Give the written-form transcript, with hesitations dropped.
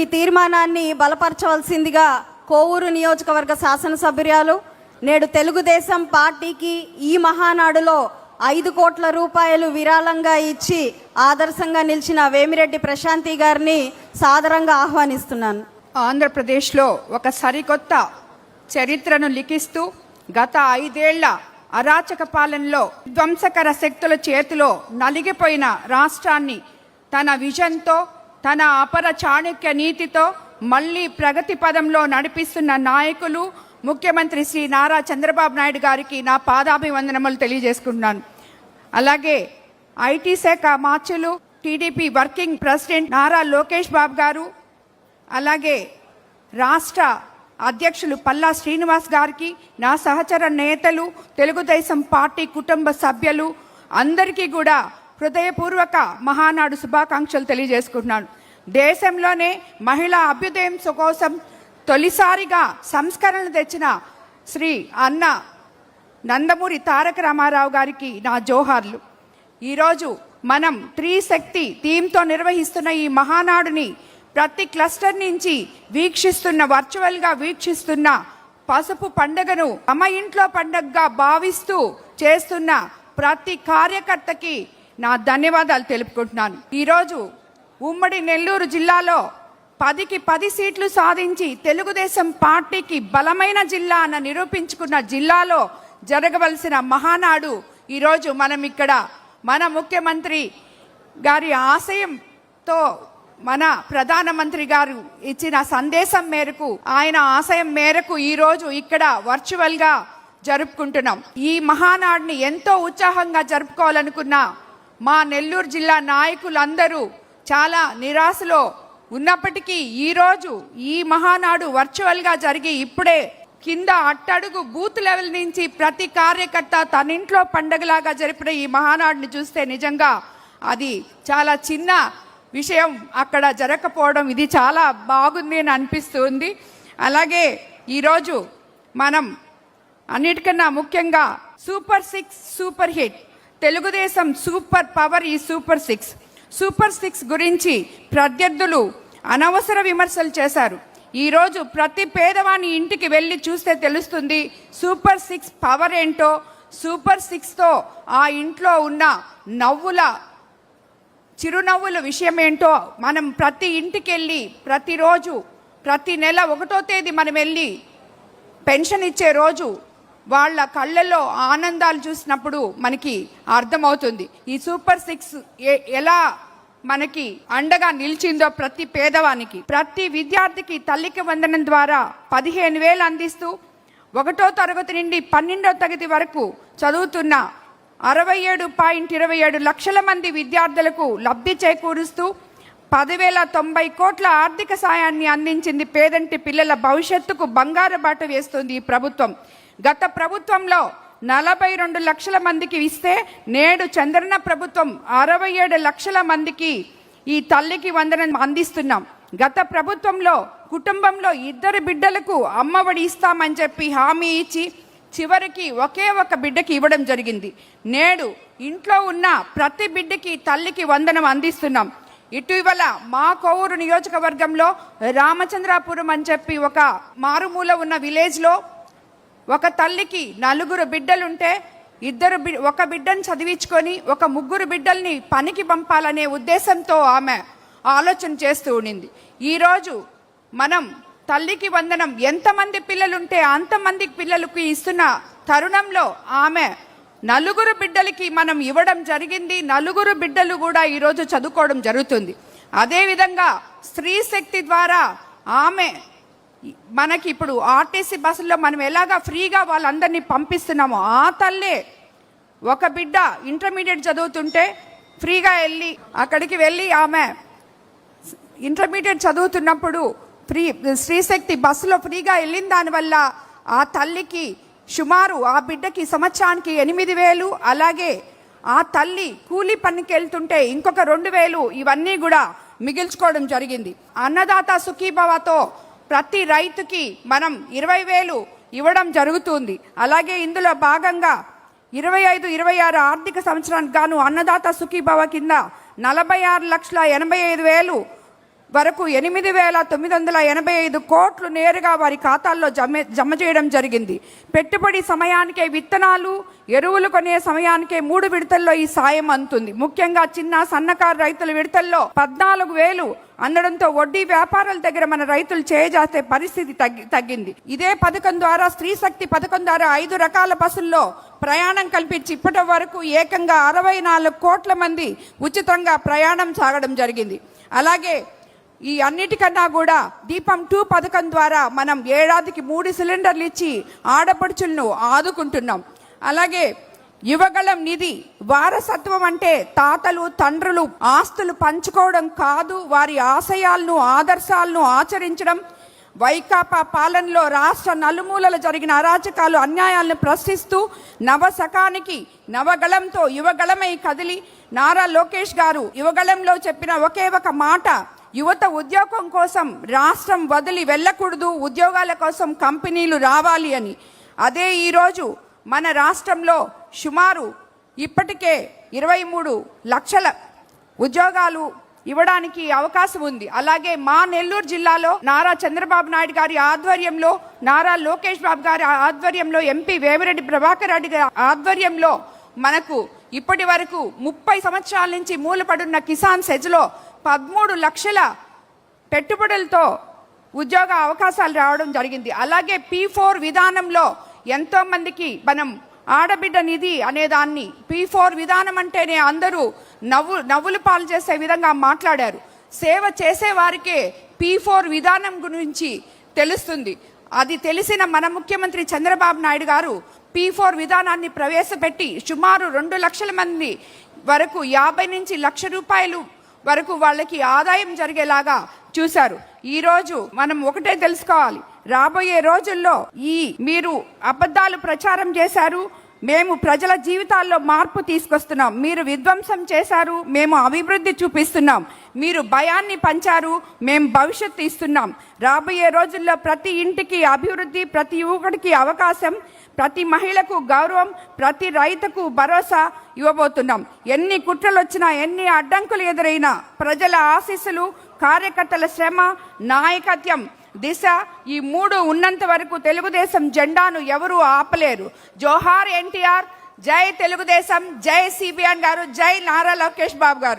ఇప్పుడు ఈ తీర్మానాన్ని బలపరచవలసిందిగా కోవూరు నియోజకవర్గ శాసనసభ్యురాలు, నేడు తెలుగుదేశం పార్టీకి ఈ మహానాడులో 5 కోట్ల రూపాయలు విరాళంగా ఇచ్చి ఆదర్శంగా నిలిచిన వేమిరెడ్డి ప్రశాంతి గారిని సాదరంగా ఆహ్వానిస్తున్నాను. ఆంధ్రప్రదేశ్లో ఒక సరికొత్త చరిత్రను లిఖిస్తూ గత 5 ఏళ్ల అరాచక పాలనలో ధ్వంసకర శక్తుల చేతిలో నలిగిపోయిన రాష్ట్రాన్ని తన విజన్తో, తన అపర చాణక్య నీతితో మళ్ళీ ప్రగతి పదంలో నడిపిస్తున్న నాయకులు ముఖ్యమంత్రి శ్రీ నారా చంద్రబాబు నాయుడు గారికి నా పాదాభివందనములు తెలియజేసుకుంటున్నాను. అలాగే ఐటీ శాఖ మార్చులు TDP working president Nara Lokesh Babu గారు, అలాగే రాష్ట్ర అధ్యక్షులు పల్లా శ్రీనివాస్ గారికి, నా సహచర నేతలు, తెలుగుదేశం పార్టీ కుటుంబ సభ్యులు అందరికీ కూడా హృదయపూర్వక మహానాడు శుభాకాంక్షలు తెలియజేసుకుంటున్నాను. దేశంలోనే మహిళా అభ్యుదయం కోసం తొలిసారిగా సంస్కరణలు తెచ్చిన శ్రీ అన్న నందమూరి తారక రామారావు గారికి నా జోహార్లు. ఈరోజు మనం 3 శక్తి థీమ్తో నిర్వహిస్తున్న ఈ మహానాడుని ప్రతి క్లస్టర్ నుంచి వర్చువల్గా వీక్షిస్తున్న పసుపు పండుగను తమ ఇంట్లో పండుగగా భావిస్తూ చేస్తున్న ప్రతి కార్యకర్తకి నా ధన్యవాదాలు తెలుపుకుంటున్నాను. ఈరోజు ఉమ్మడి నెల్లూరు జిల్లాలో 10కి 10 సీట్లు సాధించి తెలుగుదేశం పార్టీకి బలమైన జిల్లా అన్న నిరూపించుకున్న జిల్లాలో జరగవలసిన మహానాడు ఈరోజు మనం ఇక్కడ మన ముఖ్యమంత్రి గారి ఆశయంతో, మన ప్రధానమంత్రి గారు ఇచ్చిన సందేశం మేరకు, ఆయన ఆశయం మేరకు ఈరోజు ఇక్కడ వర్చువల్గా జరుపుకుంటున్నాం. ఈ మహానాడుని ఎంతో ఉత్సాహంగా జరుపుకోవాలనుకున్న మా నెల్లూరు జిల్లా నాయకులందరూ చాలా నిరాశలో ఉన్నప్పటికీ ఈరోజు ఈ మహానాడు వర్చువల్గా జరిగి ఇప్పుడే కింద అట్టడుగు బూత్ లెవెల్ నుంచి ప్రతి కార్యకర్త తన ఇంట్లో పండగలాగా జరిపిన ఈ మహానాడుని చూస్తే నిజంగా అది చాలా చిన్న విషయం అక్కడ జరగకపోవడం, ఇది చాలా బాగుంది అని అనిపిస్తుంది. అలాగే ఈరోజు మనం అన్నిటికన్నా ముఖ్యంగా super 6 super hit, Telugu Desam super power ఈ సూపర్ 6. సూపర్ 6 గురించి ప్రత్యర్థులు అనవసర విమర్శలు చేశారు. ఈరోజు ప్రతి పేదవాని ఇంటికి వెళ్ళి చూస్తే తెలుస్తుంది సూపర్ 6 పవర్ ఏంటో, సూపర్ 6తో ఆ ఇంట్లో ఉన్న చిరునవ్వుల విషయం ఏంటో మనం ప్రతి ఇంటికి వెళ్ళి ప్రతిరోజు ప్రతి నెల 1వ తేదీ మనం వెళ్ళి పెన్షన్ ఇచ్చే రోజు వాళ్ళ కళ్ళల్లో ఆనందాలు చూసినప్పుడు మనకి అర్థమవుతుంది ఈ సూపర్ 6 ఎలా మనకి అండగా నిలిచిందో. ప్రతి పేదవానికి, ప్రతి విద్యార్థికి తల్లికి వందనం ద్వారా 15,000 అందిస్తూ 1వ తరగతి నుండి 12వ తరగతి వరకు చదువుతున్న 67.27 లక్షల మంది విద్యార్థులకు లబ్ధి చేకూరుస్తూ 10,090 కోట్ల ఆర్థిక సాయాన్ని అందించింది. పేదంటి పిల్లల భవిష్యత్తుకు బంగారు బాట వేస్తుంది ఈ ప్రభుత్వం. గత ప్రభుత్వంలో 42 లక్షల మందికి ఇస్తే నేడు చంద్రన్న ప్రభుత్వం 67 లక్షల మందికి ఈ తల్లికి వందనం అందిస్తున్నాం. గత ప్రభుత్వంలో కుటుంబంలో 2 బిడ్డలకు అమ్మఒడి ఇస్తామని చెప్పి హామీ ఇచ్చి చివరికి ఒకే ఒక బిడ్డకి ఇవ్వడం జరిగింది. నేడు ఇంట్లో ఉన్న ప్రతి బిడ్డకి తల్లికి వందనం అందిస్తున్నాం. ఇటీవల మా కోవూరు నియోజకవర్గంలో రామచంద్రాపురం అని చెప్పి ఒక మారుమూల ఉన్న విలేజ్లో ఒక తల్లికి 4 బిడ్డలుంటే ఒక బిడ్డను చదివించుకొని ఒక 3 బిడ్డల్ని పనికి పంపాలనే ఉద్దేశంతో ఆమె ఆలోచన చేస్తూ ఉండింది. ఈరోజు మనం తల్లికి వందనం ఎంతమంది పిల్లలుంటే అంతమంది పిల్లలకి ఇస్తున్న తరుణంలో ఆమె 4 బిడ్డలకి మనం ఇవ్వడం జరిగింది. 4 బిడ్డలు కూడా ఈరోజు చదువుకోవడం జరుగుతుంది. అదేవిధంగా స్త్రీ శక్తి ద్వారా ఆమె మనకి ఇప్పుడు ఆర్టీసీ బస్సుల్లో మనం ఎలాగా ఫ్రీగా వాళ్ళందరినీ పంపిస్తున్నామో ఆ తల్లే ఒక బిడ్డ ఇంటర్మీడియట్ చదువుతుంటే ఫ్రీగా అక్కడికి వెళ్ళి ఆమె ఇంటర్మీడియట్ చదువుతున్నప్పుడు స్త్రీశక్తి బస్సులో ఫ్రీగా వెళ్ళిన దానివల్ల ఆ తల్లికి సుమారు ఆ బిడ్డకి సంవత్సరానికి 8,000, అలాగే ఆ తల్లి కూలీ పనికి వెళ్తుంటే ఇంకొక 2,000 ఇవన్నీ కూడా మిగిల్చుకోవడం జరిగింది. అన్నదాత సుఖీభవతో ప్రతి రైతుకి మనం 20,000 ఇవ్వడం జరుగుతుంది. అలాగే ఇందులో భాగంగా 25-26 ఆర్థిక సంవత్సరానికి గాను అన్నదాత సుఖీభవ కింద 46,85,000 వరకు 8,985 కోట్లు నేరుగా వారి ఖాతాల్లో జమ చేయడం జరిగింది. పెట్టుబడి సమయానికే విత్తనాలు, ఎరువులు కొనే సమయానికే 3 విడతల్లో ఈ సాయం అందుతుంది. ముఖ్యంగా చిన్న సన్నకారు రైతుల విడతల్లో 14,000 అందడంతో వడ్డీ వ్యాపారాల దగ్గర మన రైతులు చేయజాసే పరిస్థితి తగ్గింది. ఇదే పథకం ద్వారా, స్త్రీ శక్తి పథకం ద్వారా 5 రకాల బస్సుల్లో ప్రయాణం కల్పించి ఇప్పటి వరకు ఏకంగా 64 కోట్ల మంది ఉచితంగా ప్రయాణం సాగడం జరిగింది. అలాగే ఈ అన్నిటికన్నా కూడా దీపం 2 పథకం ద్వారా మనం ఏడాదికి 3 సిలిండర్లు ఇచ్చి ఆడపడుచులను ఆదుకుంటున్నాం. అలాగే యువగళం నిధి వారసత్వం అంటే తాతలు తండ్రులు ఆస్తులు పంచుకోవడం కాదు, వారి ఆశయాలను ఆదర్శాలను ఆచరించడం. వైకాపా పాలనలో రాష్ట్ర నలుమూలల జరిగిన అరాచకాలు అన్యాయాలను ప్రశ్నిస్తూ నవశకానికి నవగళంతో యువగళమై కదిలి నారా లోకేష్ గారు యువగళంలో చెప్పిన ఒకే ఒక మాట, యువత ఉద్యోగం కోసం రాష్ట్రం వదిలి వెళ్ళకూడదు, ఉద్యోగాల కోసం కంపెనీలు రావాలి అని. అదే ఈరోజు మన రాష్ట్రంలో సుమారు ఇప్పటికే 23 లక్షల ఉద్యోగాలు ఇవ్వడానికి అవకాశం ఉంది. అలాగే మా నెల్లూరు జిల్లాలో నారా చంద్రబాబు నాయుడు గారి ఆధ్వర్యంలో, నారా లోకేష్ బాబు గారి ఆధ్వర్యంలో, ఎంపీ వేమిరెడ్డి ప్రభాకర్ రెడ్డి గారి ఆధ్వర్యంలో మనకు ఇప్పటి వరకు 30 సంవత్సరాల నుంచి మూలపడున్న కిసాన్ సెజ్లో 13 లక్షల పెట్టుబడులతో ఉద్యోగ అవకాశాలు రావడం జరిగింది. అలాగే P4 విధానంలో ఎంతో మందికి మనం ఆడబిడ్డ నిధి అనే దాన్ని, P4 విధానం అంటేనే అందరూ నవ్వులు పాలు చేసే విధంగా మాట్లాడారు. సేవ చేసే వారికే P4 విధానం గురించి తెలుస్తుంది. అది తెలిసిన మన ముఖ్యమంత్రి చంద్రబాబు నాయుడు గారు P4 విధానాన్ని ప్రవేశపెట్టి సుమారు 2 లక్షల మంది వరకు 50 నుంచి 1,00,000 రూపాయలు వరకు వాళ్ళకి ఆదాయం జరిగేలాగా చూశారు. ఈరోజు మనం ఒకటే తెలుసుకోవాలి, రాబోయే రోజుల్లో మీరు అబద్ధాలు ప్రచారం చేశారు, మేము ప్రజల జీవితాల్లో మార్పు తీసుకొస్తున్నాం. మీరు విధ్వంసం చేశారు, మేము అభివృద్ధి చూపిస్తున్నాం. మీరు భయాన్ని పంచారు, మేము భవిష్యత్తు ఇస్తున్నాం. రాబోయే రోజుల్లో ప్రతి ఇంటికి అభివృద్ధి, ప్రతి యువకుడికి అవకాశం, ప్రతి మహిళకు గౌరవం, ప్రతి రైతుకు భరోసా ఇవ్వబోతున్నాం. ఎన్ని కుట్రలు వచ్చినా, ఎన్ని అడ్డంకులు ఎదురైనా ప్రజల ఆశీస్సులు, కార్యకర్తల శ్రమ, నాయకత్వం, దిశ ఈ 3 ఉన్నంత వరకు తెలుగుదేశం జెండాను ఎవరూ ఆపలేరు. జోహార్ ఎన్టీఆర్, జై తెలుగుదేశం, జై సిబిఎన్ గారు, జై నారా లోకేష్ బాబు గారు.